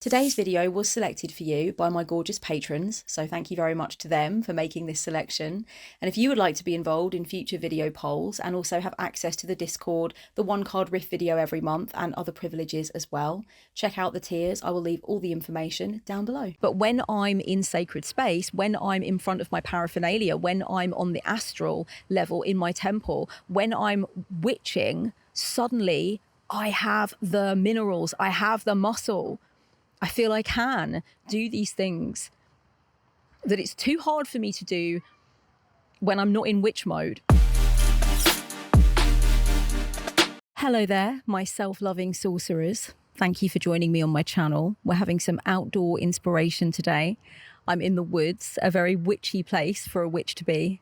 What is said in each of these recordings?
Today's video was selected for you by my gorgeous patrons, so thank you very much to them for making this selection. And if you would like to be involved in future video polls and also have access to the Discord, the one card riff video every month and other privileges as well, check out the tiers. I will leave all the information down below. But when I'm in sacred space, when I'm in front of my paraphernalia, when I'm on the astral level in my temple, when I'm witching, suddenly I have the minerals, I have the muscle. I feel I can do these things that it's too hard for me to do when I'm not in witch mode. Hello there, my self-loving sorcerers. Thank you for joining me on my channel. We're having some outdoor inspiration today. I'm in the woods, a very witchy place for a witch to be.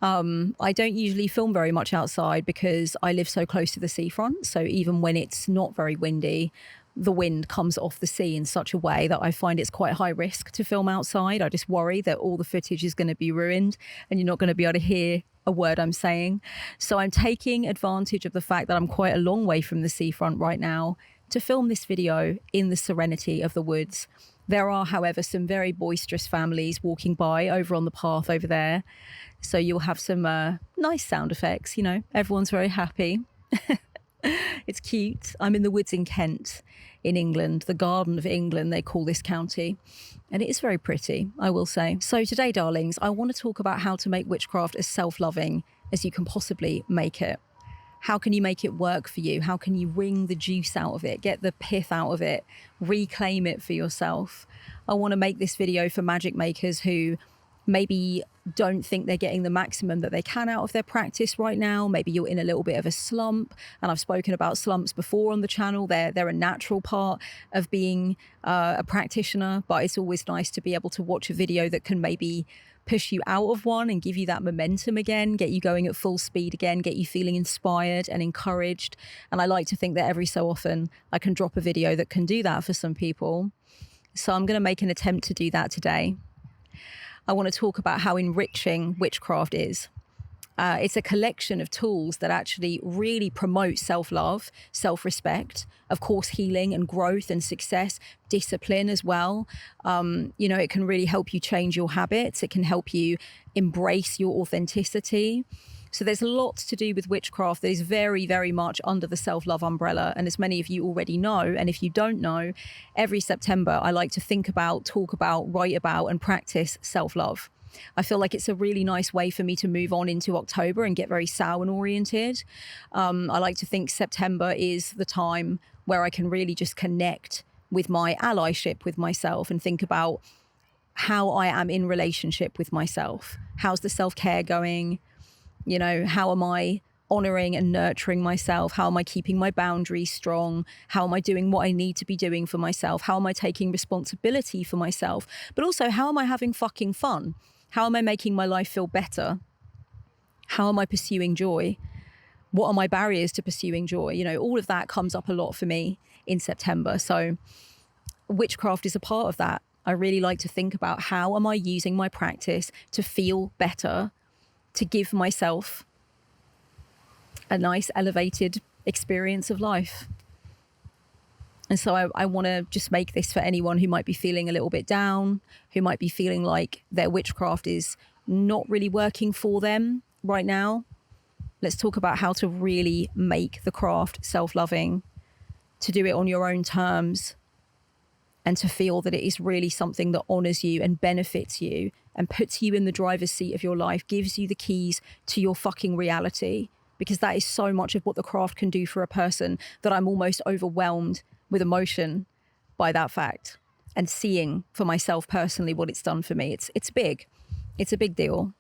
I don't usually film very much outside because I live so close to the seafront. So even when it's not very windy, the wind comes off the sea in such a way that I find it's quite high risk to film outside. I just worry that all the footage is going to be ruined and you're not going to be able to hear a word I'm saying. So I'm taking advantage of the fact that I'm quite a long way from the seafront right now to film this video in the serenity of the woods. There are, however, some very boisterous families walking by over on the path over there. So you'll have some nice sound effects, you know, everyone's very happy. It's cute. I'm in the woods in Kent, in England, the Garden of England, they call this county. And it is very pretty, I will say. So today, darlings, I want to talk about how to make witchcraft as self-loving as you can possibly make it. How can you make it work for you? How can you wring the juice out of it, get the pith out of it, reclaim it for yourself? I want to make this video for magic makers who maybe don't think they're getting the maximum that they can out of their practice right now. Maybe you're in a little bit of a slump, and I've spoken about slumps before on the channel. They're a natural part of being a practitioner, but it's always nice to be able to watch a video that can maybe push you out of one and give you that momentum again, get you going at full speed again, get you feeling inspired and encouraged. And I like to think that every so often I can drop a video that can do that for some people. So I'm going to make an attempt to do that today. I want to talk about how enriching witchcraft is. It's a collection of tools that actually really promote self-love, self-respect, of course, healing and growth and success, discipline as well. You know, it can really help you change your habits. It can help you embrace your authenticity. So there's lots to do with witchcraft that is very, very much under the self-love umbrella. And as many of you already know, and if you don't know, every September, I like to think about, talk about, write about, and practice self-love. I feel like it's a really nice way for me to move on into October and get very Samhain oriented. I like to think September is the time where I can really just connect with my allyship with myself and think about how I am in relationship with myself. How's the self-care going? You know, how am I honoring and nurturing myself? How am I keeping my boundaries strong? How am I doing what I need to be doing for myself? How am I taking responsibility for myself? But also, how am I having fucking fun? How am I making my life feel better? How am I pursuing joy? What are my barriers to pursuing joy? You know, all of that comes up a lot for me in September. So witchcraft is a part of that. I really like to think about how am I using my practice to feel better, to give myself a nice elevated experience of life. And so I want to just make this for anyone who might be feeling a little bit down, who might be feeling like their witchcraft is not really working for them right now. Let's talk about how to really make the craft self-loving, to do it on your own terms, and to feel that it is really something that honors you and benefits you and puts you in the driver's seat of your life, gives you the keys to your fucking reality, because that is so much of what the craft can do for a person that I'm almost overwhelmed with emotion by that fact and seeing for myself personally what it's done for me. It's big. It's a big deal.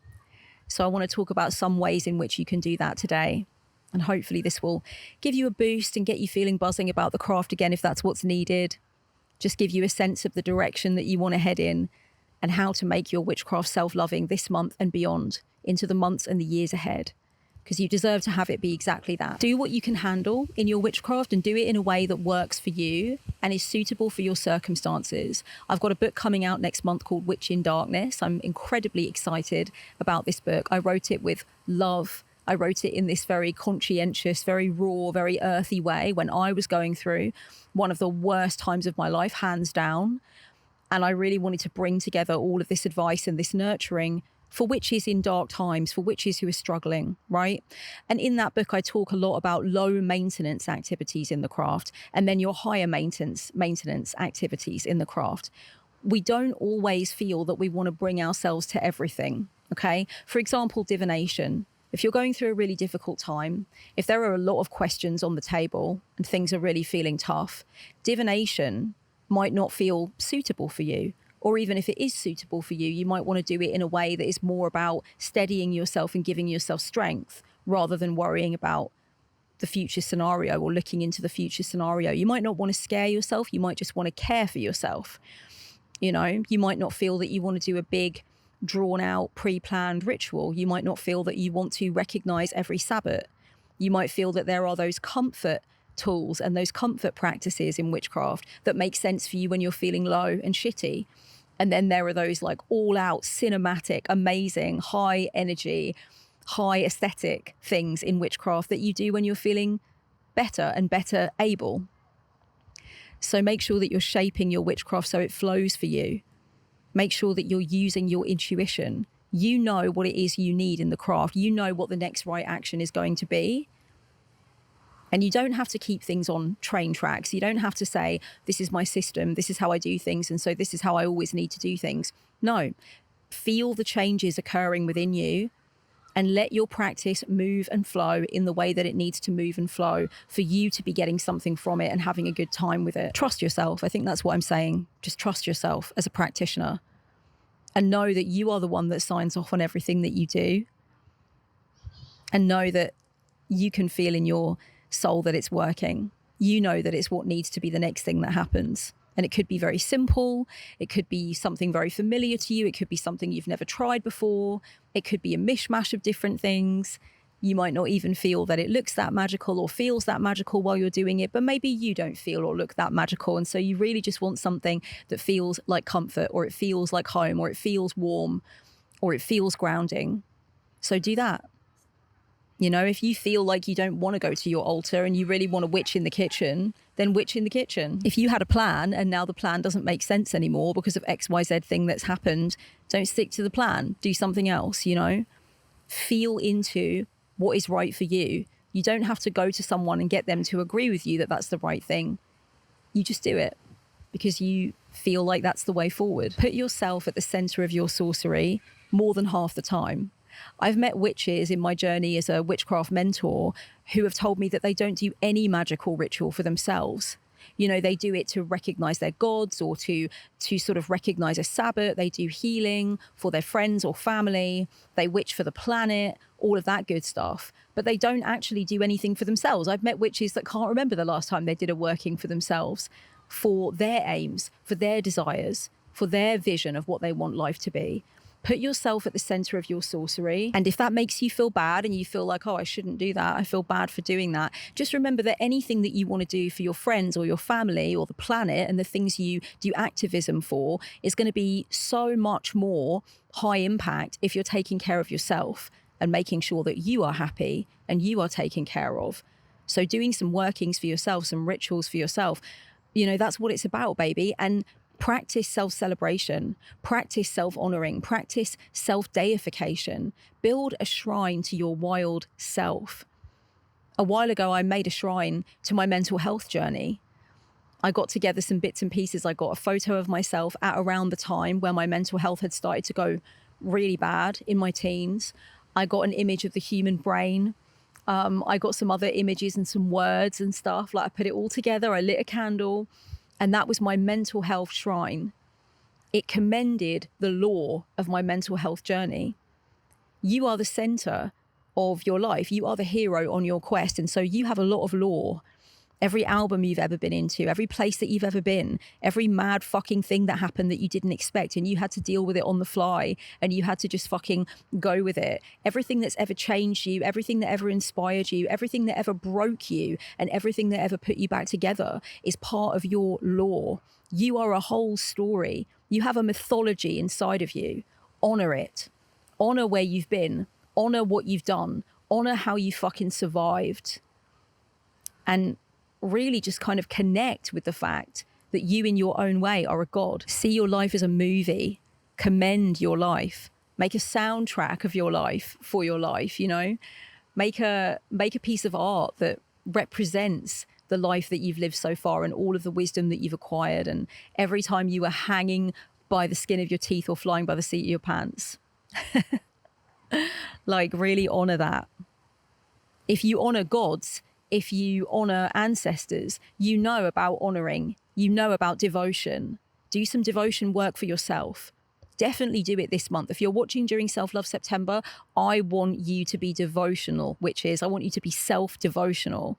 So I want to talk about some ways in which you can do that today. And hopefully this will give you a boost and get you feeling buzzing about the craft again if that's what's needed. Just give you a sense of the direction that you want to head in and how to make your witchcraft self-loving this month and beyond, into the months and the years ahead, because you deserve to have it be exactly that. Do what you can handle in your witchcraft and do it in a way that works for you and is suitable for your circumstances. I've got a book coming out next month called Witch in Darkness. I'm incredibly excited about this book. I wrote it with love I wrote it in this very conscientious, very raw, very earthy way when I was going through one of the worst times of my life, hands down. And I really wanted to bring together all of this advice and this nurturing for witches in dark times, for witches who are struggling, right? And in that book, I talk a lot about low maintenance activities in the craft and then your higher maintenance activities in the craft. We don't always feel that we want to bring ourselves to everything, okay? For example, divination. If you're going through a really difficult time, if there are a lot of questions on the table and things are really feeling tough, divination might not feel suitable for you. Or even if it is suitable for you, you might want to do it in a way that is more about steadying yourself and giving yourself strength rather than worrying about the future scenario or looking into the future scenario. You might not want to scare yourself. You might just want to care for yourself. You know, you might not feel that you want to do a big, drawn out, pre-planned ritual. You might not feel that you want to recognize every Sabbath. You might feel that there are those comfort tools and those comfort practices in witchcraft that make sense for you when you're feeling low and shitty. And then there are those like all out cinematic, amazing, high energy, high aesthetic things in witchcraft that you do when you're feeling better and better able. So make sure that you're shaping your witchcraft so it flows for you. Make sure that you're using your intuition. You know what it is you need in the craft. You know what the next right action is going to be. And you don't have to keep things on train tracks. You don't have to say, this is my system, this is how I do things, and so this is how I always need to do things. No, feel the changes occurring within you and let your practice move and flow in the way that it needs to move and flow for you to be getting something from it and having a good time with it. Trust yourself. I think that's what I'm saying. Just trust yourself as a practitioner and know that you are the one that signs off on everything that you do, and know that you can feel in your soul that it's working. You know that it's what needs to be the next thing that happens. And it could be very simple. It could be something very familiar to you. It could be something you've never tried before. It could be a mishmash of different things. You might not even feel that it looks that magical or feels that magical while you're doing it, but maybe you don't feel or look that magical. And so you really just want something that feels like comfort, or it feels like home, or it feels warm, or it feels grounding. So do that. You know, if you feel like you don't want to go to your altar and you really want to witch in the kitchen, then witch in the kitchen. If you had a plan and now the plan doesn't make sense anymore because of XYZ thing that's happened, don't stick to the plan. Do something else, you know. Feel into what is right for you. You don't have to go to someone and get them to agree with you that that's the right thing. You just do it because you feel like that's the way forward. Put yourself at the center of your sorcery more than half the time. I've met witches in my journey as a witchcraft mentor who have told me that they don't do any magical ritual for themselves. You know, they do it to recognize their gods or to sort of recognize a Sabbath. They do healing for their friends or family. They witch for the planet, all of that good stuff. But they don't actually do anything for themselves. I've met witches that can't remember the last time they did a working for themselves, for their aims, for their desires, for their vision of what they want life to be. Put yourself at the center of your sorcery. And if that makes you feel bad and you feel like, oh, I shouldn't do that, I feel bad for doing that, just remember that anything that you want to do for your friends or your family or the planet and the things you do activism for is going to be so much more high impact if you're taking care of yourself and making sure that you are happy and you are taken care of. So doing some workings for yourself, some rituals for yourself, you know, that's what it's about, baby. And practice self-celebration, practice self-honoring, practice self-deification. Build a shrine to your wild self. A while ago, I made a shrine to my mental health journey. I got together some bits and pieces. I got a photo of myself at around the time where my mental health had started to go really bad in my teens. I got an image of the human brain. I got some other images and some words and stuff. Like I put it all together. I lit a candle. And that was my mental health shrine. It commended the law of my mental health journey. You are the center of your life. You are the hero on your quest. And so you have a lot of lore. Every album you've ever been into, every place that you've ever been, every mad fucking thing that happened that you didn't expect and you had to deal with it on the fly and you had to just fucking go with it. Everything that's ever changed you, everything that ever inspired you, everything that ever broke you and everything that ever put you back together is part of your lore. You are a whole story. You have a mythology inside of you. Honor it. Honor where you've been. Honor what you've done. honor how you fucking survived, and really just kind of connect with the fact that you in your own way are a god. See your life as a movie, commend your life, make a soundtrack of your life for your life, you know, make a piece of art that represents the life that you've lived so far and all of the wisdom that you've acquired. And every time you were hanging by the skin of your teeth or flying by the seat of your pants, like really honor that. If you honor gods, if you honor ancestors, you know about honoring, you know about devotion. Do some devotion work for yourself. Definitely do it this month. If you're watching during Self-Love September, I want you to be devotional, which is I want you to be self-devotional.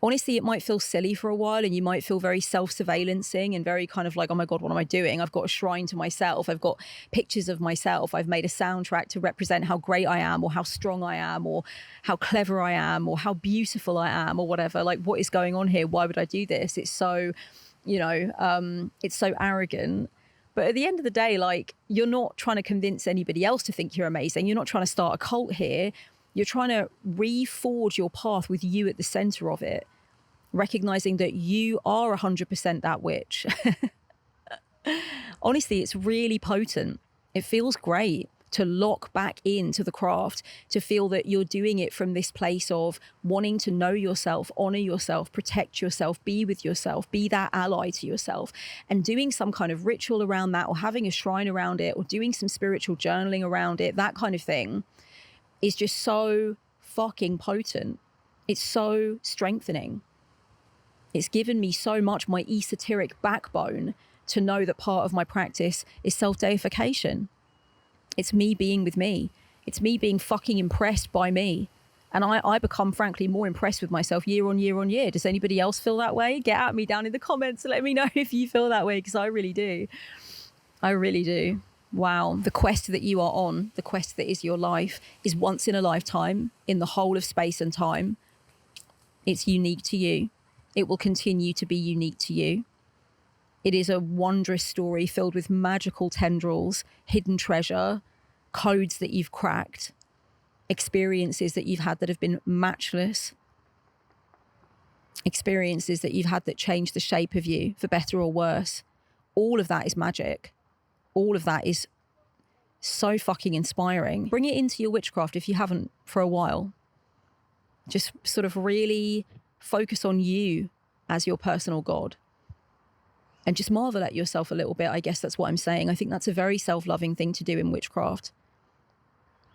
Honestly, it might feel silly for a while and you might feel very self-surveillancing and very kind of like, oh my God, what am I doing? I've got a shrine to myself. I've got pictures of myself. I've made a soundtrack to represent how great I am or how strong I am or how clever I am or how beautiful I am or whatever. Like, what is going on here? Why would I do this? It's so, you know, it's so arrogant. But at the end of the day, like, you're not trying to convince anybody else to think you're amazing. You're not trying to start a cult here. You're trying to reforge your path with you at the center of it, recognizing that you are 100% that witch. Honestly, it's really potent. It feels great to lock back into the craft, to feel that you're doing it from this place of wanting to know yourself, honor yourself, protect yourself, be with yourself, be that ally to yourself, and doing some kind of ritual around that, or having a shrine around it, or doing some spiritual journaling around it, that kind of thing is just so fucking potent. It's so strengthening. It's given me so much, my esoteric backbone, to know that part of my practice is self-deification. It's me being with me. It's me being fucking impressed by me. And I become, frankly, more impressed with myself year on year on year. Does anybody else feel that way? Get at me down in the comments. Let me know if you feel that way, because I really do. I really do. Wow. The quest that you are on, the quest that is your life, is once in a lifetime in the whole of space and time. It's unique to you. It will continue to be unique to you. It is a wondrous story filled with magical tendrils, hidden treasure, codes that you've cracked, experiences that you've had that have been matchless, experiences that you've had that change the shape of you for better or worse. All of that is magic. All of that is so fucking inspiring. Bring it into your witchcraft if you haven't for a while. Just sort of really focus on you as your personal god. And just marvel at yourself a little bit. I guess that's what I'm saying. I think that's a very self-loving thing to do in witchcraft.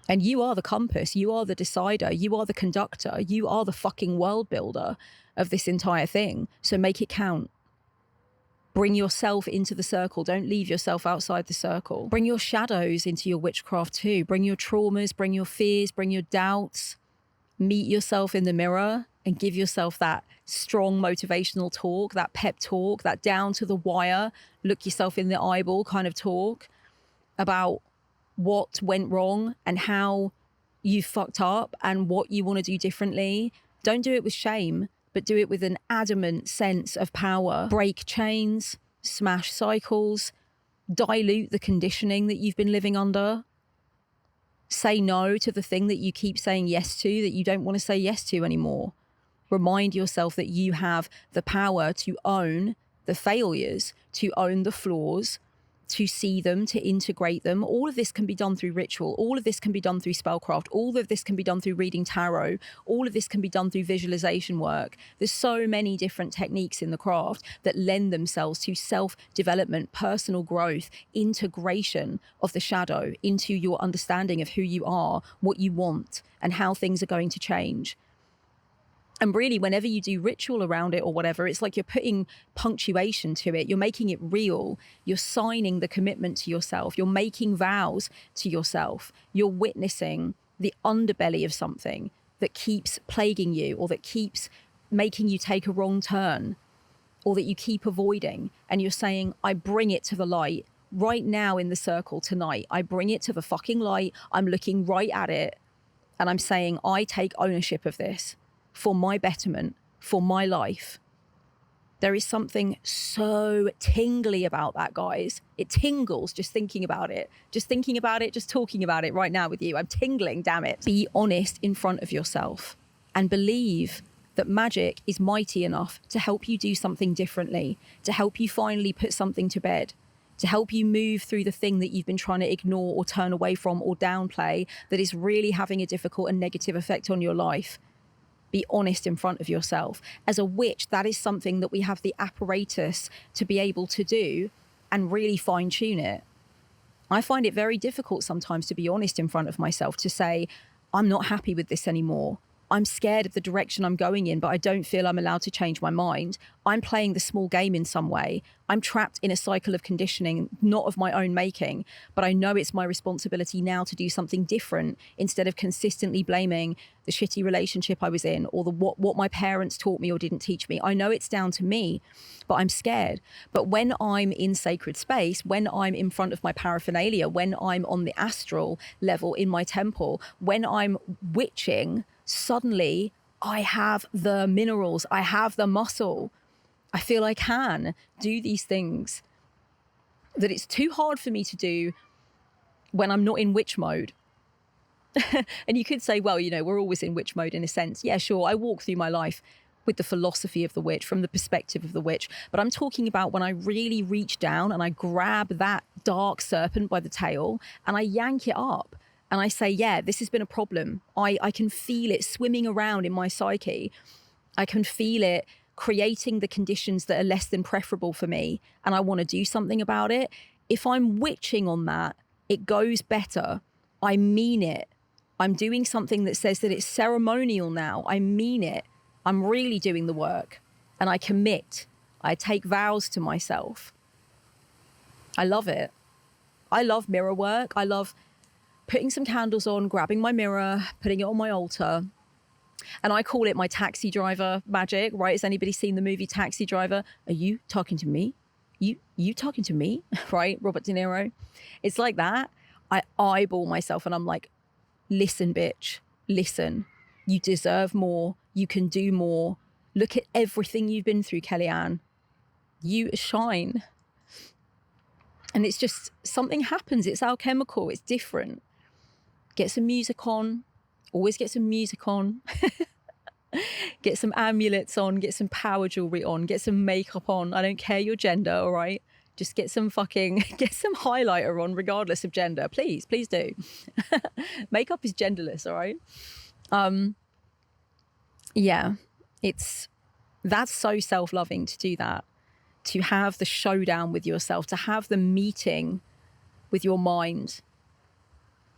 And you are the compass. You are the decider. You are the conductor. You are the fucking world builder of this entire thing. So make it count. Bring yourself into the circle. Don't leave yourself outside the circle. Bring your shadows into your witchcraft too. Bring your traumas, bring your fears, bring your doubts. Meet yourself in the mirror and give yourself that strong motivational talk, that pep talk, that down to the wire, look yourself in the eyeball kind of talk about what went wrong and how you fucked up and what you want to do differently. Don't do it with shame, but do it with an adamant sense of power. Break chains, smash cycles, dilute the conditioning that you've been living under. Say no to the thing that you keep saying yes to that you don't want to say yes to anymore. Remind yourself that you have the power to own the failures, to own the flaws, to see them, to integrate them. All of this can be done through ritual. All of this can be done through spellcraft. All of this can be done through reading tarot. All of this can be done through visualization work. There's so many different techniques in the craft that lend themselves to self-development, personal growth, integration of the shadow into your understanding of who you are, what you want, and how things are going to change. And really, whenever you do ritual around it or whatever, it's like you're putting punctuation to it. You're making it real. You're signing the commitment to yourself. You're making vows to yourself. You're witnessing the underbelly of something that keeps plaguing you or that keeps making you take a wrong turn or that you keep avoiding. And you're saying, I bring it to the light right now in the circle tonight. I bring it to the fucking light. I'm looking right at it. And I'm saying, I take ownership of this. For my betterment, for my life. There is something so tingly about that, guys. It tingles just thinking about it. Just thinking about it, just talking about it right now with you. I'm tingling, damn it. Be honest in front of yourself and believe that magic is mighty enough to help you do something differently, to help you finally put something to bed, to help you move through the thing that you've been trying to ignore or turn away from or downplay that is really having a difficult and negative effect on your life. Be honest in front of yourself. As a witch, that is something that we have the apparatus to be able to do and really fine tune it. I find it very difficult sometimes to be honest in front of myself, to say, I'm not happy with this anymore. I'm scared of the direction I'm going in, but I don't feel I'm allowed to change my mind. I'm playing the small game in some way. I'm trapped in a cycle of conditioning, not of my own making, but I know it's my responsibility now to do something different instead of consistently blaming the shitty relationship I was in or what my parents taught me or didn't teach me. I know it's down to me, but I'm scared. But when I'm in sacred space, when I'm in front of my paraphernalia, when I'm on the astral level in my temple, when I'm witching, suddenly I have the minerals, I have the muscle. I feel I can do these things that it's too hard for me to do when I'm not in witch mode. And you could say, well, you know, we're always in witch mode in a sense. Yeah, sure. I walk through my life with the philosophy of the witch, from the perspective of the witch. But I'm talking about when I really reach down and I grab that dark serpent by the tail and I yank it up. And I say, yeah, this has been a problem. I can feel it swimming around in my psyche. I can feel it creating the conditions that are less than preferable for me. And I want to do something about it. If I'm witching on that, it goes better. I mean it. I'm doing something that says that it's ceremonial now. I mean it. I'm really doing the work. And I commit. I take vows to myself. I love it. I love mirror work. I love putting some candles on, grabbing my mirror, putting it on my altar. And I call it my taxi driver magic, right? Has anybody seen the movie Taxi Driver? Are you talking to me? You talking to me? Right? Robert De Niro. It's like that. I eyeball myself and I'm like, listen, bitch, listen. You deserve more. You can do more. Look at everything you've been through, Kellyanne. You shine. And it's just, something happens. It's alchemical. It's different. Get some music on. Always get some music on. Get some amulets on. Get some power jewelry on. Get some makeup on. I don't care your gender, all right? Just get some highlighter on regardless of gender. Please do. Makeup is genderless, all right? Yeah, that's so self-loving to do that. To have the showdown with yourself, to have the meeting with your mind,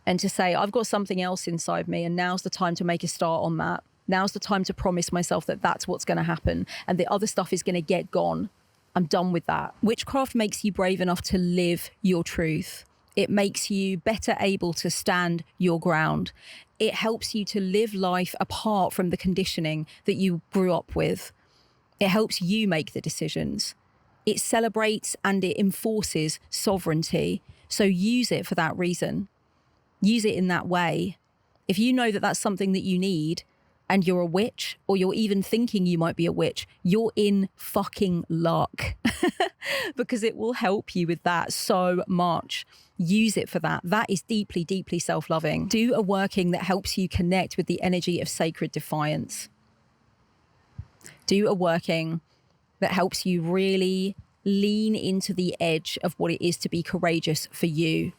and to say, I've got something else inside me, and now's the time to make a start on that. Now's the time to promise myself that that's what's going to happen, and the other stuff is going to get gone. I'm done with that. Witchcraft makes you brave enough to live your truth. It makes you better able to stand your ground. It helps you to live life apart from the conditioning that you grew up with. It helps you make the decisions. It celebrates and it enforces sovereignty. So use it for that reason. Use it in that way. If you know that that's something that you need and you're a witch, or you're even thinking you might be a witch, you're in fucking luck because it will help you with that so much. Use it for that. That is deeply, deeply self-loving. Do a working that helps you connect with the energy of sacred defiance. Do a working that helps you really lean into the edge of what it is to be courageous for you.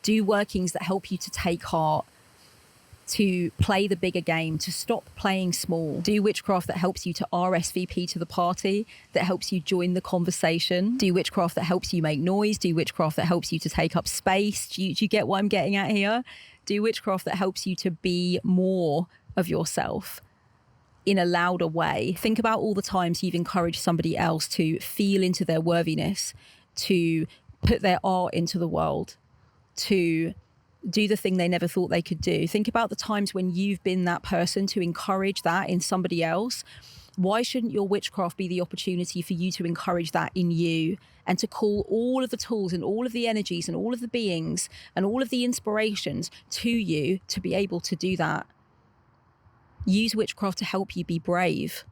Do workings that help you to take heart, to play the bigger game, to stop playing small. Do witchcraft that helps you to RSVP to the party, that helps you join the conversation. Do witchcraft that helps you make noise. Do witchcraft that helps you to take up space. Do you get what I'm getting at here? Do witchcraft that helps you to be more of yourself in a louder way. Think about all the times you've encouraged somebody else to feel into their worthiness, to put their art into the world, to do the thing they never thought they could do. Think about the times when you've been that person to encourage that in somebody else. Why shouldn't your witchcraft be the opportunity for you to encourage that in you, and to call all of the tools and all of the energies and all of the beings and all of the inspirations to you to be able to do that? Use witchcraft to help you be brave.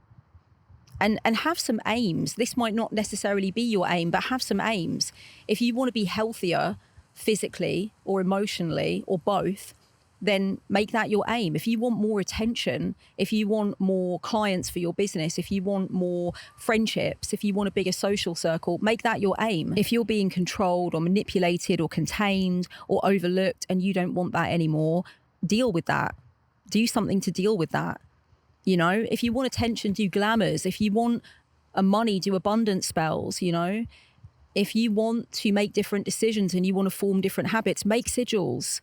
and have some aims. This might not necessarily be your aim, but have some aims. If you want to be healthier physically or emotionally or both, then make that your aim. If you want more attention, if you want more clients for your business, if you want more friendships, if you want a bigger social circle, make that your aim. If you're being controlled or manipulated or contained or overlooked and you don't want that anymore, deal with that. Do something to deal with that. You know, if you want attention, do glamours. If you want money, do abundance spells, you know. If you want to make different decisions and you want to form different habits, make sigils.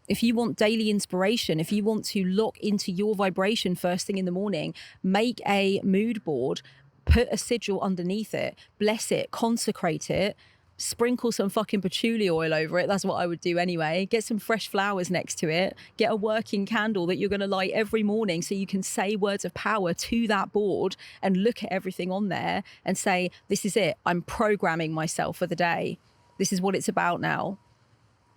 If you want daily inspiration, if you want to lock into your vibration first thing in the morning, make a mood board, put a sigil underneath it, bless it, consecrate it, sprinkle some fucking patchouli oil over it. That's what I would do anyway. Get some fresh flowers next to it. Get a working candle that you're going to light every morning so you can say words of power to that board and look at everything on there and say, this is it. I'm programming myself for the day. This is what it's about now.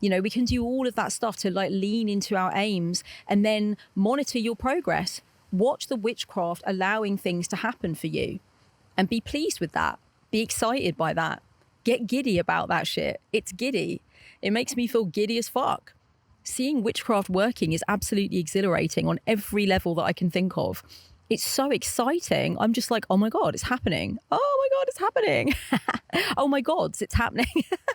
You know, we can do all of that stuff to like lean into our aims and then monitor your progress. Watch the witchcraft allowing things to happen for you and be pleased with that. Be excited by that. Get giddy about that shit. It's giddy. It makes me feel giddy as fuck. Seeing witchcraft working is absolutely exhilarating on every level that I can think of. It's so exciting. I'm just like, oh my God, it's happening. Oh my God, it's happening. Oh my God, it's happening.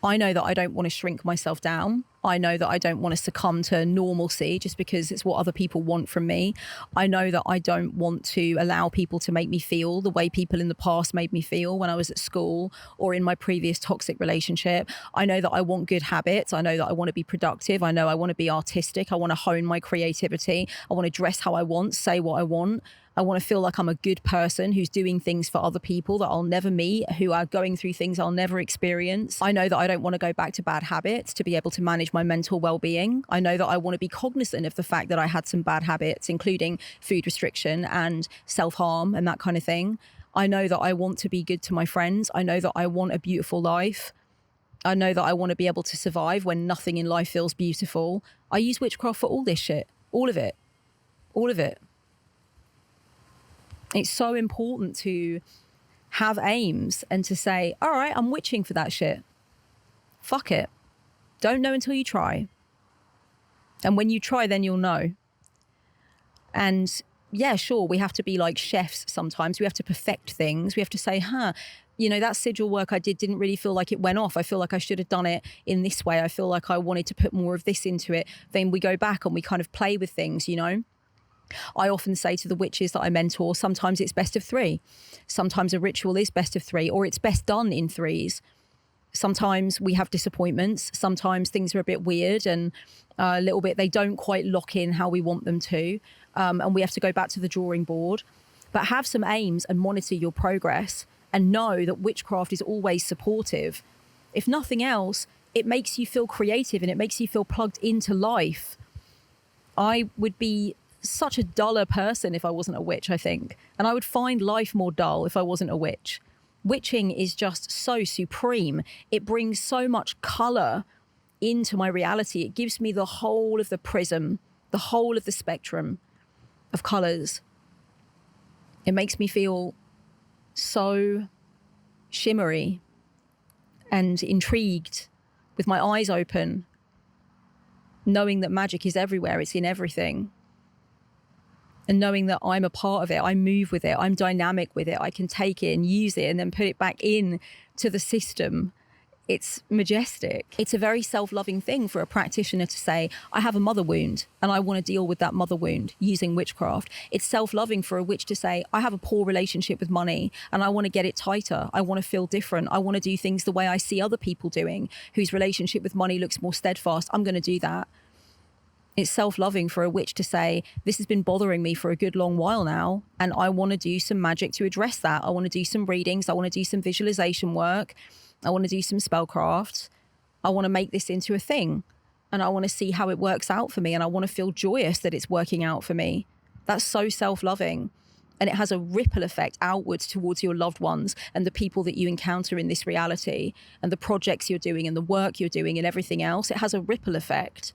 I know that I don't want to shrink myself down. I know that I don't want to succumb to normalcy just because it's what other people want from me. I know that I don't want to allow people to make me feel the way people in the past made me feel when I was at school or in my previous toxic relationship. I know that I want good habits. I know that I want to be productive. I know I want to be artistic. I want to hone my creativity. I want to dress how I want, say what I want. I want to feel like I'm a good person who's doing things for other people that I'll never meet, who are going through things I'll never experience. I know that I don't want to go back to bad habits to be able to manage my mental well-being. I know that I want to be cognizant of the fact that I had some bad habits, including food restriction and self-harm and that kind of thing. I know that I want to be good to my friends. I know that I want a beautiful life. I know that I want to be able to survive when nothing in life feels beautiful. I use witchcraft for all this shit. All of it. All of it. It's so important to have aims and to say, all right, I'm witching for that shit. Fuck it. Don't know until you try. And when you try, then you'll know. And yeah, sure, we have to be like chefs sometimes. We have to perfect things. We have to say, you know, that sigil work I didn't really feel like it went off. I feel like I should have done it in this way. I feel like I wanted to put more of this into it. Then we go back and we kind of play with things, you know. I often say to the witches that I mentor, sometimes it's best of 3. Sometimes a ritual is best of 3, or it's best done in 3s. Sometimes we have disappointments. Sometimes things are a bit weird and a little bit, they don't quite lock in how we want them to. And we have to go back to the drawing board. But have some aims and monitor your progress and know that witchcraft is always supportive. If nothing else, it makes you feel creative and it makes you feel plugged into life. I would be such a duller person if I wasn't a witch, I think. And I would find life more dull if I wasn't a witch. Witching is just so supreme. It brings so much color into my reality. It gives me the whole of the prism, the whole of the spectrum of colors. It makes me feel so shimmery and intrigued with my eyes open, knowing that magic is everywhere. It's in everything. And knowing that I'm a part of it, I move with it, I'm dynamic with it, I can take it and use it and then put it back in to the system. It's majestic. It's a very self-loving thing for a practitioner to say, I have a mother wound and I want to deal with that mother wound using witchcraft. It's self-loving for a witch to say, I have a poor relationship with money and I want to get it tighter. I want to feel different. I want to do things the way I see other people doing, whose relationship with money looks more steadfast. I'm going to do that. It's self-loving for a witch to say, this has been bothering me for a good long while now, and I want to do some magic to address that. I want to do some readings. I want to do some visualization work. I want to do some spellcraft. I want to make this into a thing, and I want to see how it works out for me, and I want to feel joyous that it's working out for me. That's so self-loving, and it has a ripple effect outwards towards your loved ones and the people that you encounter in this reality and the projects you're doing and the work you're doing and everything else. It has a ripple effect.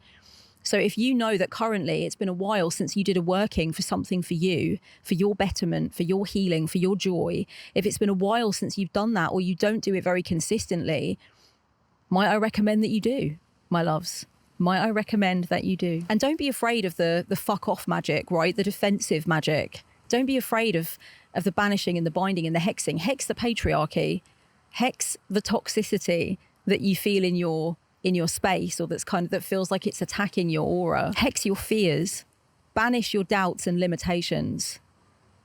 So if you know that currently it's been a while since you did a working for something for you, for your betterment, for your healing, for your joy, if it's been a while since you've done that or you don't do it very consistently, might I recommend that you do, my loves? Might I recommend that you do? And don't be afraid of the fuck off magic, right? The defensive magic. Don't be afraid of the banishing and the binding and the hexing. Hex the patriarchy. Hex the toxicity that you feel in your space, or that feels like it's attacking your aura. Hex your fears. Banish your doubts and limitations.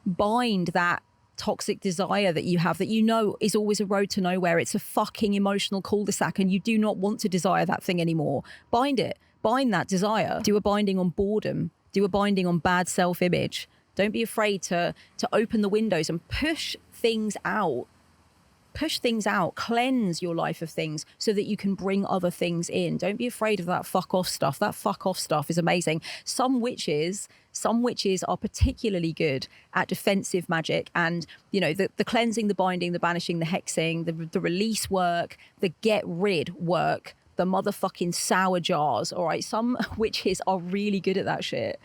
Bind that toxic desire that you have, that you know is always a road to nowhere. It's a fucking emotional cul-de-sac and you do not want to desire that thing anymore. Bind it. Bind that desire. Do a binding on boredom. Do a binding on bad self-image. Don't be afraid to open the windows and push things out. Push things out, cleanse your life of things so that you can bring other things in. Don't be afraid of that fuck off stuff. That fuck off stuff is amazing. Some witches are particularly good at defensive magic, and you know, the cleansing, the binding, the banishing, the hexing, the release work, the get rid work, the motherfucking sour jars. All right, some witches are really good at that shit.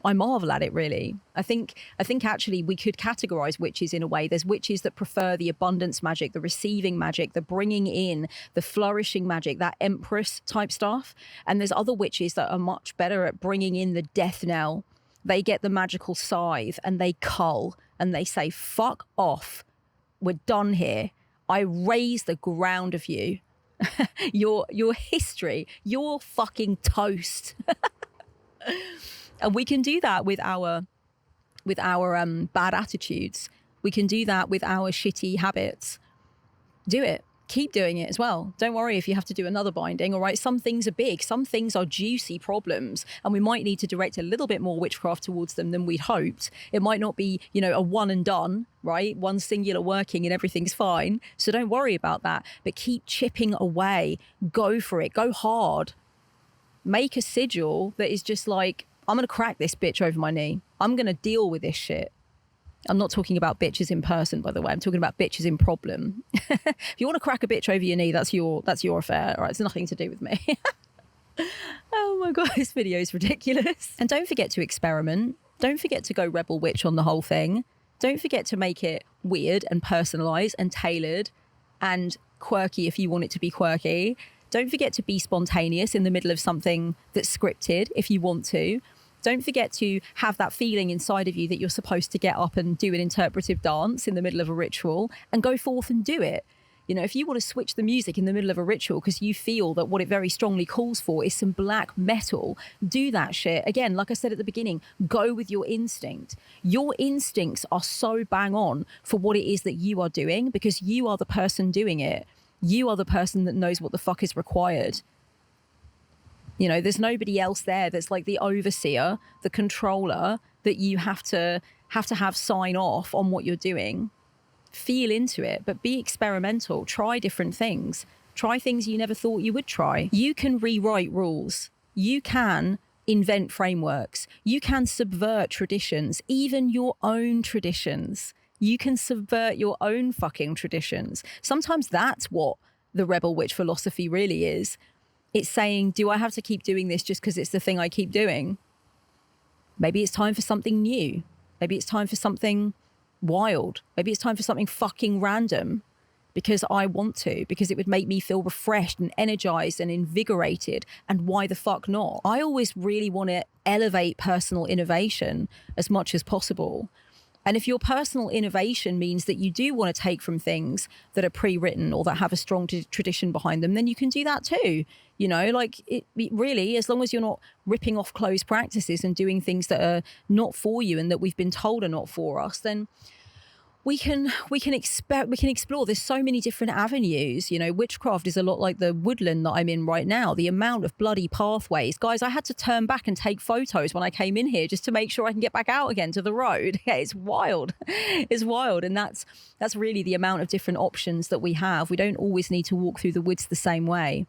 I marvel at it, really. I think actually we could categorize witches in a way. There's witches that prefer the abundance magic, the receiving magic, the bringing in, the flourishing magic, that empress type stuff. And there's other witches that are much better at bringing in the death knell. They get the magical scythe and they cull and they say, fuck off. We're done here. I raise the ground of you. your history, you're fucking toast. And we can do that with our bad attitudes. We can do that with our shitty habits. Do it. Keep doing it as well. Don't worry if you have to do another binding, all right? Some things are big. Some things are juicy problems, and we might need to direct a little bit more witchcraft towards them than we'd hoped. It might not be, you know, a one and done, right? One singular working and everything's fine. So don't worry about that, but keep chipping away. Go for it. Go hard. Make a sigil that is just like, I'm going to crack this bitch over my knee. I'm going to deal with this shit. I'm not talking about bitches in person, by the way. I'm talking about bitches in problem. If you want to crack a bitch over your knee, that's your affair. All right, it's nothing to do with me. Oh my God, this video is ridiculous. And don't forget to experiment. Don't forget to go rebel witch on the whole thing. Don't forget to make it weird and personalized and tailored and quirky if you want it to be quirky. Don't forget to be spontaneous in the middle of something that's scripted if you want to. Don't forget to have that feeling inside of you that you're supposed to get up and do an interpretive dance in the middle of a ritual and go forth and do it. You know, if you want to switch the music in the middle of a ritual because you feel that what it very strongly calls for is some black metal, do that shit. Again, like I said at the beginning, go with your instinct. Your instincts are so bang on for what it is that you are doing because you are the person doing it. You are the person that knows what the fuck is required. You know, there's nobody else there that's like the overseer, the controller that you have to have sign off on what you're doing. Feel into it, but be experimental. Try different things. Try things you never thought you would try. You can rewrite rules. You can invent frameworks. You can subvert traditions, even your own traditions. You can subvert your own fucking traditions. Sometimes that's what the rebel witch philosophy really is. It's saying, do I have to keep doing this just because it's the thing I keep doing? Maybe it's time for something new. Maybe it's time for something wild. Maybe it's time for something fucking random because I want to, because it would make me feel refreshed and energized and invigorated. And why the fuck not? I always really want to elevate personal innovation as much as possible. And if your personal innovation means that you do want to take from things that are pre-written or that have a strong tradition behind them, then you can do that too. You know, like it really, as long as you're not ripping off closed practices and doing things that are not for you and that we've been told are not for us, then we can explore. There's so many different avenues. You know, witchcraft is a lot like the woodland that I'm in right now. The amount of bloody pathways, guys. I had to turn back and take photos when I came in here just to make sure I can get back out again to the road. Yeah, it's wild. It's wild, and that's really the amount of different options that we have. We don't always need to walk through the woods the same way.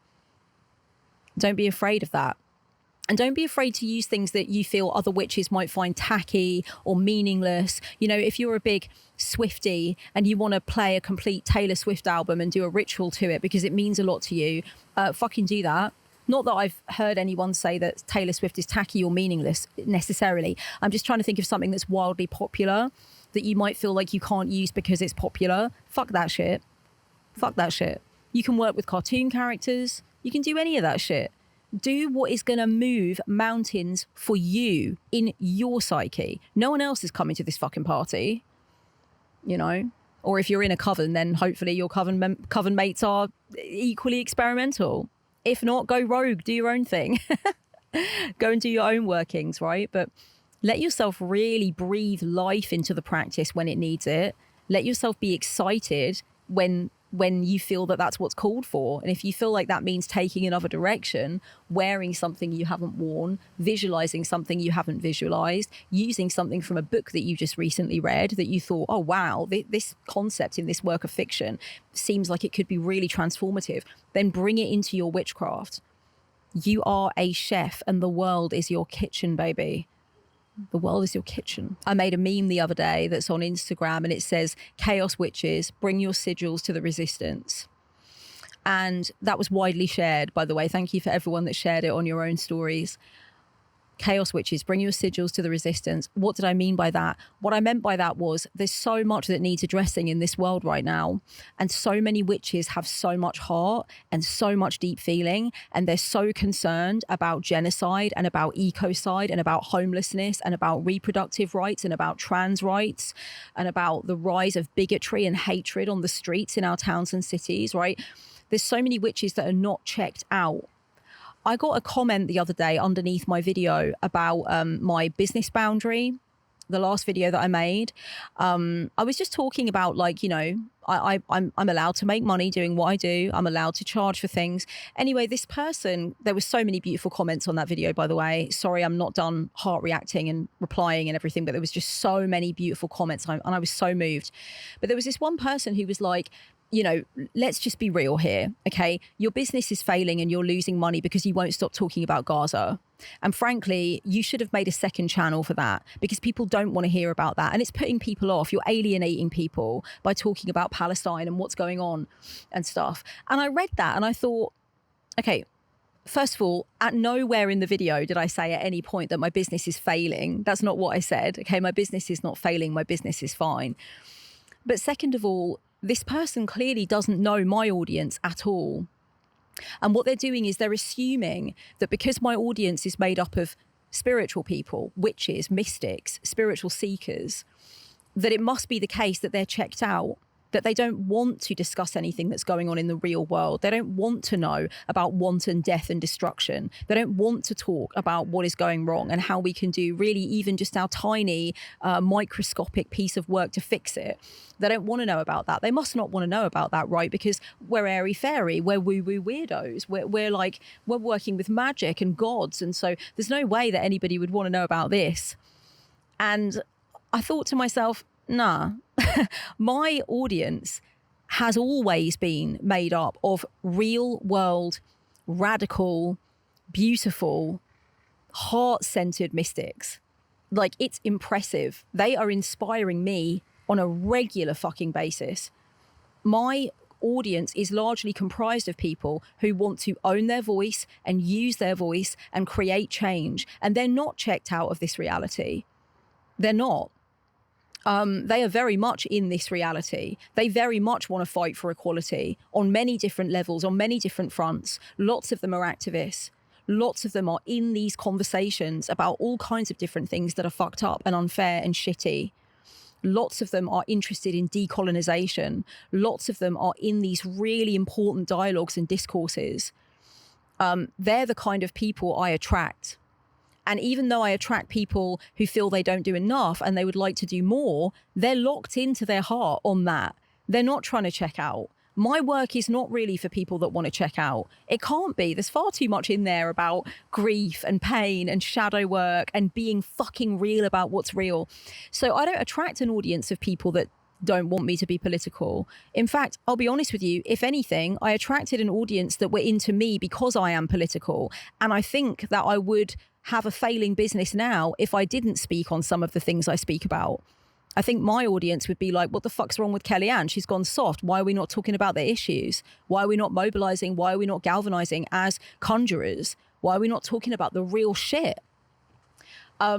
Don't be afraid of that. And don't be afraid to use things that you feel other witches might find tacky or meaningless. You know, if you're a big Swiftie and you want to play a complete Taylor Swift album and do a ritual to it because it means a lot to you, fucking do that. Not that I've heard anyone say that Taylor Swift is tacky or meaningless necessarily. I'm just trying to think of something that's wildly popular that you might feel like you can't use because it's popular. Fuck that shit. Fuck that shit. You can work with cartoon characters. You can do any of that shit. Do what is going to move mountains for you in your psyche. No one else is coming to this fucking party, you know? Or if you're in a coven, then hopefully your coven mates are equally experimental. If not, go rogue, do your own thing. Go and do your own workings, right? But let yourself really breathe life into the practice when it needs it. Let yourself be excited when you feel that that's what's called for. And if you feel like that means taking another direction, wearing something you haven't worn, visualizing something you haven't visualized, using something from a book that you just recently read that you thought, oh, wow, this concept in this work of fiction seems like it could be really transformative, then bring it into your witchcraft. You are a chef and the world is your kitchen, baby. The world is your kitchen. I made a meme the other day that's on Instagram and it says, Chaos Witches, bring your sigils to the resistance. And that was widely shared, by the way. Thank you for everyone that shared it on your own stories. Chaos Witches, bring your sigils to the resistance. What did I mean by that? What I meant by that was there's so much that needs addressing in this world right now. And so many witches have so much heart and so much deep feeling. And they're so concerned about genocide and about ecocide and about homelessness and about reproductive rights and about trans rights and about the rise of bigotry and hatred on the streets in our towns and cities, right? There's so many witches that are not checked out. I got a comment the other day underneath my video about my business boundary, the last video that I made. I was just talking about, like, you know, I'm allowed to make money doing what I do. I'm allowed to charge for things. Anyway, this person, there were so many beautiful comments on that video, by the way. Sorry, I'm not done heart reacting and replying and everything, but there was just so many beautiful comments and I was so moved. But there was this one person who was like, you know, let's just be real here, okay? Your business is failing and you're losing money because you won't stop talking about Gaza. And frankly, you should have made a second channel for that because people don't want to hear about that. And it's putting people off. You're alienating people by talking about Palestine and what's going on and stuff. And I read that and I thought, okay, first of all, at nowhere in the video did I say at any point that my business is failing. That's not what I said. Okay, my business is not failing. My business is fine. But second of all, this person clearly doesn't know my audience at all. And what they're doing is they're assuming that because my audience is made up of spiritual people, witches, mystics, spiritual seekers, that it must be the case that they're checked out, that they don't want to discuss anything that's going on in the real world. They don't want to know about wanton death and destruction. They don't want to talk about what is going wrong and how we can do really even just our tiny microscopic piece of work to fix it. They don't want to know about that. They must not want to know about that, right? Because we're airy-fairy, we're woo-woo weirdos. We're working with magic and gods. And so there's no way that anybody would want to know about this. And I thought to myself, nah, my audience has always been made up of real world, radical, beautiful, heart-centered mystics. Like, it's impressive. They are inspiring me on a regular fucking basis. My audience is largely comprised of people who want to own their voice and use their voice and create change. And they're not checked out of this reality. They're not. They are very much in this reality. They very much want to fight for equality on many different levels, on many different fronts. Lots of them are activists. Lots of them are in these conversations about all kinds of different things that are fucked up and unfair and shitty. Lots of them are interested in decolonization. Lots of them are in these really important dialogues and discourses. They're the kind of people I attract. And even though I attract people who feel they don't do enough and they would like to do more, they're locked into their heart on that. They're not trying to check out. My work is not really for people that want to check out. It can't be. There's far too much in there about grief and pain and shadow work and being fucking real about what's real. So I don't attract an audience of people that don't want me to be political. In fact, I'll be honest with you, if anything, I attracted an audience that were into me because I am political. And I think that I would have a failing business now if I didn't speak on some of the things I speak about. I think my audience would be like, what the fuck's wrong with Kellyanne? She's gone soft. Why are we not talking about the issues? Why are we not mobilizing? Why are we not galvanizing as conjurers? Why are we not talking about the real shit? I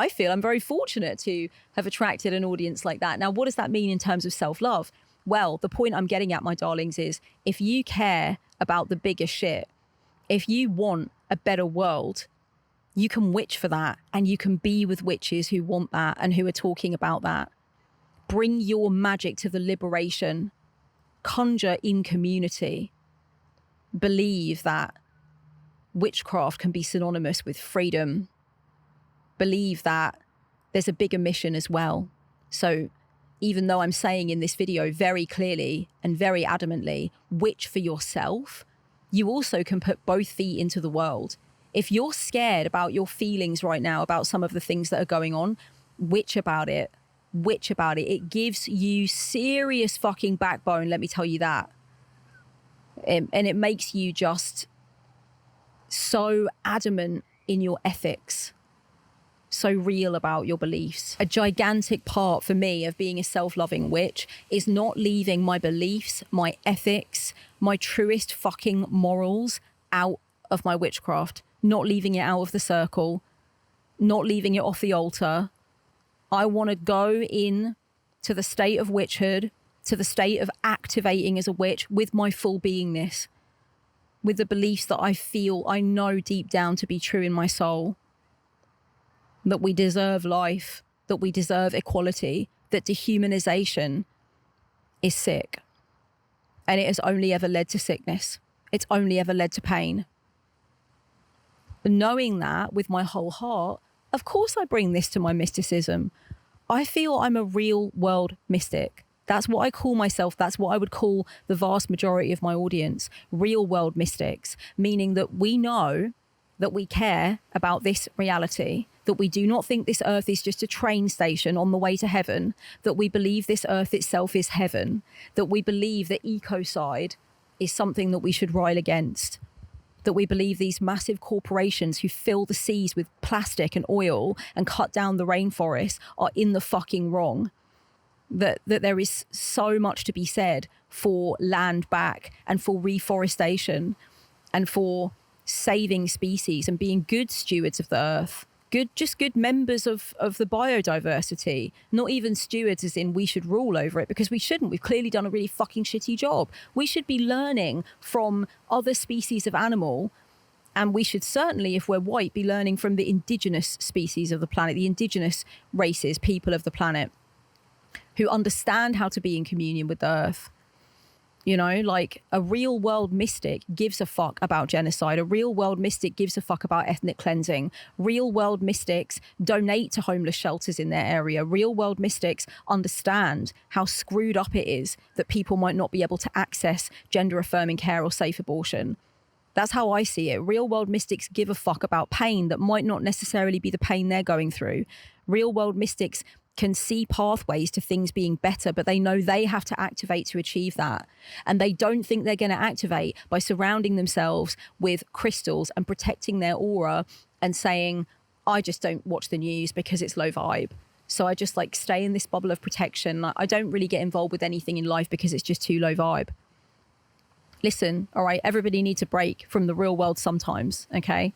feel I'm very fortunate to have attracted an audience like that. Now, what does that mean in terms of self-love? Well, the point I'm getting at, my darlings, is if you care about the bigger shit, if you want a better world, you can witch for that, and you can be with witches who want that and who are talking about that. Bring your magic to the liberation. Conjure in community. Believe that witchcraft can be synonymous with freedom. Believe that there's a bigger mission as well. So even though I'm saying in this video very clearly and very adamantly, witch for yourself, you also can put both feet into the world. If you're scared about your feelings right now, about some of the things that are going on, witch about it. Witch about it. It gives you serious fucking backbone, let me tell you that. And it makes you just so adamant in your ethics. So real about your beliefs. A gigantic part for me of being a self-loving witch is not leaving my beliefs, my ethics, my truest fucking morals out of my witchcraft. Not leaving it out of the circle, not leaving it off the altar. I want to go in to the state of witchhood, to the state of activating as a witch with my full beingness, with the beliefs that I know deep down to be true in my soul. That we deserve life, that we deserve equality, that dehumanization is sick. And it has only ever led to sickness. It's only ever led to pain. Knowing that with my whole heart, of course I bring this to my mysticism. I feel I'm a real world mystic. That's what I call myself. That's what I would call the vast majority of my audience, real world mystics, meaning that we know that we care about this reality, that we do not think this earth is just a train station on the way to heaven, that we believe this earth itself is heaven, that we believe the ecocide is something that we should rile against, that we believe these massive corporations who fill the seas with plastic and oil and cut down the rainforest are in the fucking wrong, that there is so much to be said for land back and for reforestation and for saving species and being good stewards of the earth, good members of the biodiversity, not even stewards as in we should rule over it, because we shouldn't. We've clearly done a really fucking shitty job. We should be learning from other species of animal, and we should certainly, if we're white, be learning from the indigenous species of the planet, the indigenous races, people of the planet, who understand how to be in communion with the earth. You know, like a real world mystic gives a fuck about genocide. A real world mystic gives a fuck about ethnic cleansing. Real world mystics donate to homeless shelters in their area. Real world mystics understand how screwed up it is that people might not be able to access gender affirming care or safe abortion. That's how I see it. Real world mystics give a fuck about pain that might not necessarily be the pain they're going through. Real world mystics can see pathways to things being better, but they know they have to activate to achieve that. And they don't think they're going to activate by surrounding themselves with crystals and protecting their aura and saying, I just don't watch the news because it's low vibe. So I just like stay in this bubble of protection. I don't really get involved with anything in life because it's just too low vibe. Listen, all right, everybody needs a break from the real world sometimes, okay?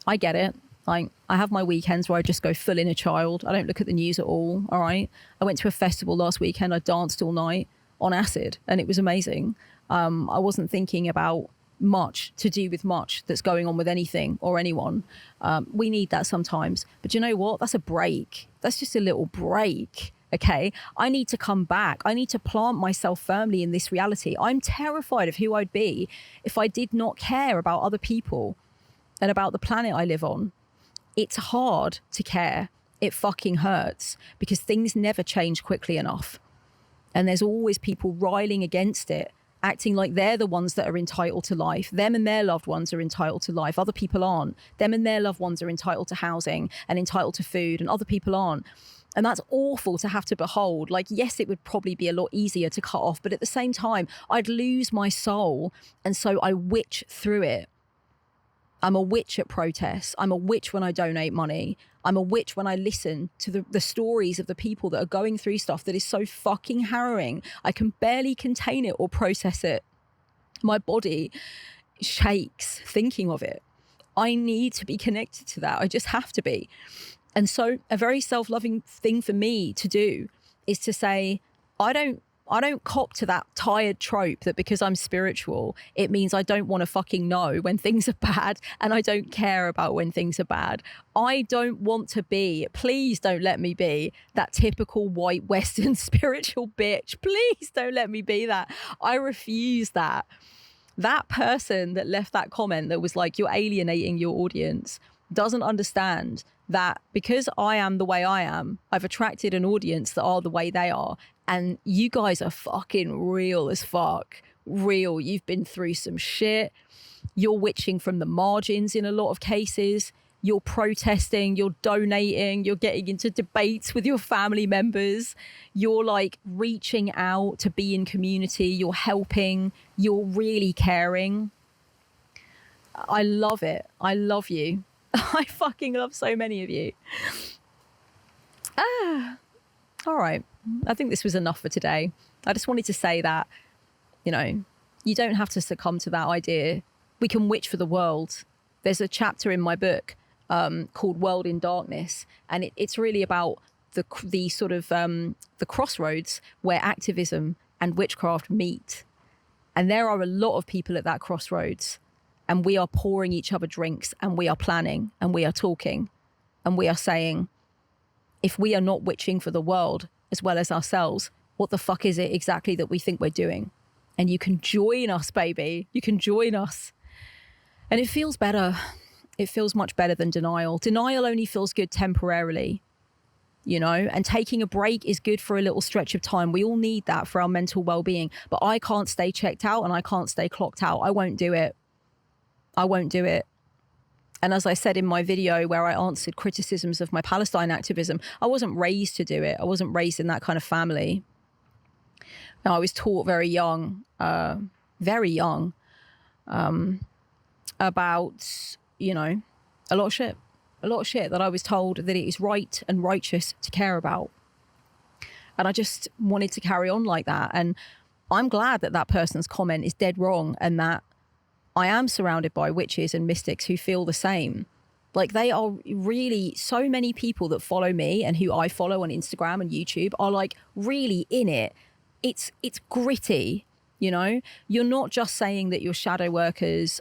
I get it. Like, I have my weekends where I just go full inner child. I don't look at the news at all, all right? I went to a festival last weekend. I danced all night on acid, and it was amazing. I wasn't thinking about much to do with much that's going on with anything or anyone. We need that sometimes. But you know what? That's a break. That's just a little break, okay? I need to come back. I need to plant myself firmly in this reality. I'm terrified of who I'd be if I did not care about other people and about the planet I live on. It's hard to care. It fucking hurts because things never change quickly enough. And there's always people riling against it, acting like they're the ones that are entitled to life. Them and their loved ones are entitled to life. Other people aren't. Them and their loved ones are entitled to housing and entitled to food, and other people aren't. And that's awful to have to behold. Like, yes, it would probably be a lot easier to cut off, but at the same time, I'd lose my soul. And so I witch through it. I'm a witch at protests. I'm a witch when I donate money. I'm a witch when I listen to the stories of the people that are going through stuff that is so fucking harrowing. I can barely contain it or process it. My body shakes thinking of it. I need to be connected to that. I just have to be. And so a very self-loving thing for me to do is to say, I don't cop to that tired trope that because I'm spiritual, it means I don't want to fucking know when things are bad and I don't care about when things are bad. I don't want to be, please don't let me be that typical white Western spiritual bitch. Please don't let me be that. I refuse that. That person that left that comment that was like, you're alienating your audience, doesn't understand that because I am the way I am, I've attracted an audience that are the way they are. And you guys are fucking real as fuck. Real. You've been through some shit. You're witching from the margins in a lot of cases. You're protesting, you're donating, you're getting into debates with your family members. You're like reaching out to be in community. You're helping. You're really caring. I love it. I love you. I fucking love so many of you. All right. I think this was enough for today. I just wanted to say that, you know, you don't have to succumb to that idea. We can witch for the world. There's a chapter in my book called World in Darkness, and it's really about the sort of the crossroads where activism and witchcraft meet. And there are a lot of people at that crossroads, and we are pouring each other drinks, and we are planning, and we are talking, and we are saying, if we are not witching for the world as well as ourselves, what the fuck is it exactly that we think we're doing? And you can join us, baby. You can join us. And it feels better. It feels much better than denial. Denial only feels good temporarily, you know, and taking a break is good for a little stretch of time. We all need that for our mental well-being. But I can't stay checked out and I can't stay clocked out. I won't do it. I won't do it. And as I said in my video where I answered criticisms of my Palestine activism, I wasn't raised to do it. I wasn't raised in that kind of family. Now, I was taught very young, about, you know, a lot of shit that I was told that it is right and righteous to care about. And I just wanted to carry on like that. And I'm glad that that person's comment is dead wrong and that I am surrounded by witches and mystics who feel the same. Like, they are really, so many people that follow me and who I follow on Instagram and YouTube are like really in it. It's gritty, you know? You're not just saying that you're shadow workers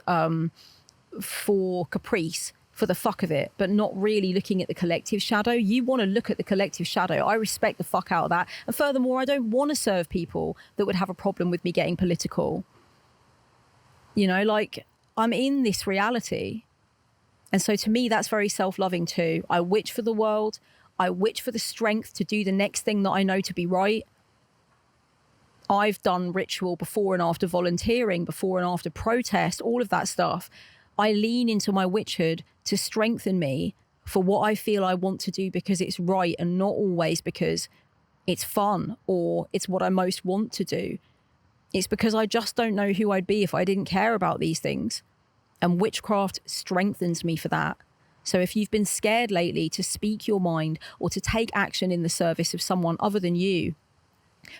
for caprice, for the fuck of it, but not really looking at the collective shadow. You want to look at the collective shadow. I respect the fuck out of that. And furthermore, I don't want to serve people that would have a problem with me getting political. You know, like, I'm in this reality. And so to me, that's very self-loving too. I witch for the world. I witch for the strength to do the next thing that I know to be right. I've done ritual before and after volunteering, before and after protest, all of that stuff. I lean into my witchhood to strengthen me for what I feel I want to do because it's right and not always because it's fun or it's what I most want to do. It's because I just don't know who I'd be if I didn't care about these things. And witchcraft strengthens me for that. So if you've been scared lately to speak your mind or to take action in the service of someone other than you,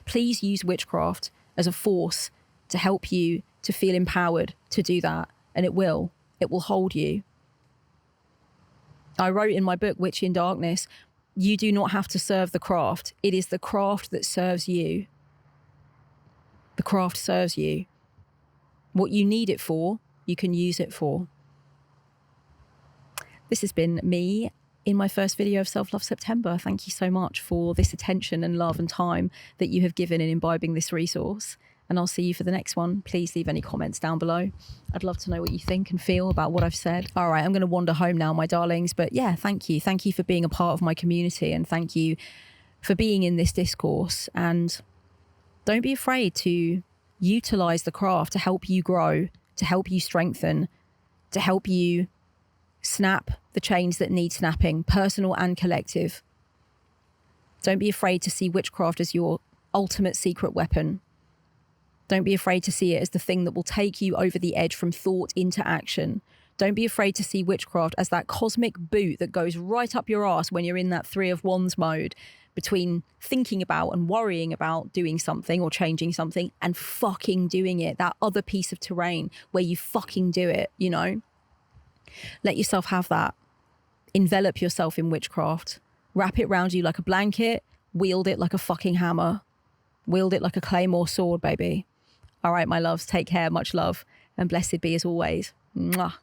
please use witchcraft as a force to help you to feel empowered to do that. And it will hold you. I wrote in my book, Witch in Darkness, you do not have to serve the craft. It is the craft that serves you. The craft serves you. What you need it for, you can use it for. This has been me in my first video of Self-Love September. Thank you so much for this attention and love and time that you have given in imbibing this resource. And I'll see you for the next one. Please leave any comments down below. I'd love to know what you think and feel about what I've said. All right, I'm going to wander home now, my darlings. But yeah, thank you. Thank you for being a part of my community. And thank you for being in this discourse. And don't be afraid to utilize the craft to help you grow, to help you strengthen, to help you snap the chains that need snapping, personal and collective. Don't be afraid to see witchcraft as your ultimate secret weapon. Don't be afraid to see it as the thing that will take you over the edge from thought into action. Don't be afraid to see witchcraft as that cosmic boot that goes right up your ass when you're in that 3 of Wands mode between thinking about and worrying about doing something or changing something and fucking doing it. That other piece of terrain where you fucking do it, you know? Let yourself have that. Envelop yourself in witchcraft. Wrap it around you like a blanket. Wield it like a fucking hammer. Wield it like a claymore sword, baby. All right, my loves, take care. Much love. And blessed be as always. Mwah.